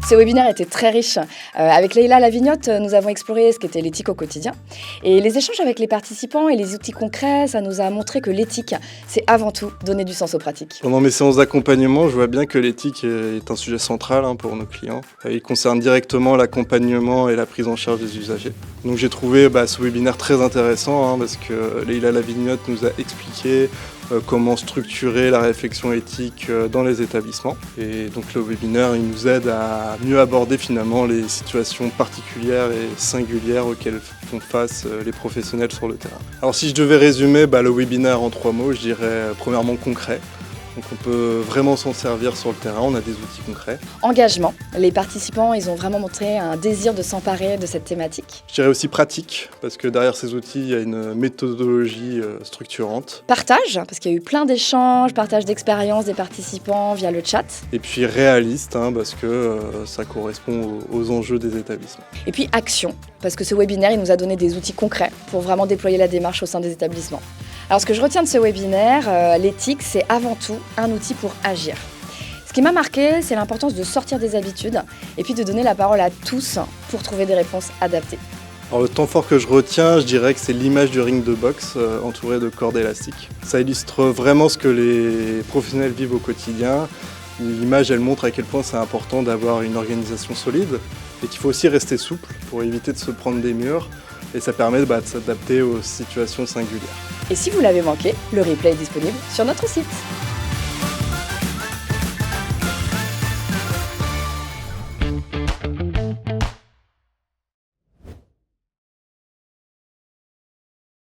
Ce webinaire était très riche. Avec Leïla Lavignotte, nous avons exploré ce qu'était l'éthique au quotidien. Et les échanges avec les participants et les outils concrets, ça nous a montré que l'éthique, c'est avant tout donner du sens aux pratiques. Pendant mes séances d'accompagnement, je vois bien que l'éthique est un sujet central pour nos clients. Il concerne directement l'accompagnement et la prise en charge des usagers. Donc j'ai trouvé ce webinaire très intéressant parce que Leïla Lavignotte nous a expliqué comment structurer la réflexion éthique dans les établissements. Et donc le webinaire il nous aide à mieux aborder finalement les situations particulières et singulières auxquelles font face les professionnels sur le terrain. Alors si je devais résumer le webinaire en 3 mots, je dirais premièrement concret. Donc on peut vraiment s'en servir sur le terrain, on a des outils concrets. Engagement. Les participants, ils ont vraiment montré un désir de s'emparer de cette thématique. Je dirais aussi pratique, parce que derrière ces outils, il y a une méthodologie structurante. Partage, parce qu'il y a eu plein d'échanges, partage d'expériences des participants via le chat. Et puis réaliste, parce que ça correspond aux enjeux des établissements. Et puis action, parce que ce webinaire, il nous a donné des outils concrets pour vraiment déployer la démarche au sein des établissements. Alors ce que je retiens de ce webinaire, l'éthique, c'est avant tout un outil pour agir. Ce qui m'a marqué, c'est l'importance de sortir des habitudes et puis de donner la parole à tous pour trouver des réponses adaptées. Alors, le temps fort que je retiens, je dirais que c'est l'image du ring de boxe entouré de cordes élastiques. Ça illustre vraiment ce que les professionnels vivent au quotidien. L'image, elle montre à quel point c'est important d'avoir une organisation solide et qu'il faut aussi rester souple pour éviter de se prendre des murs. Et ça permet de s'adapter aux situations singulières. Et si vous l'avez manqué, le replay est disponible sur notre site.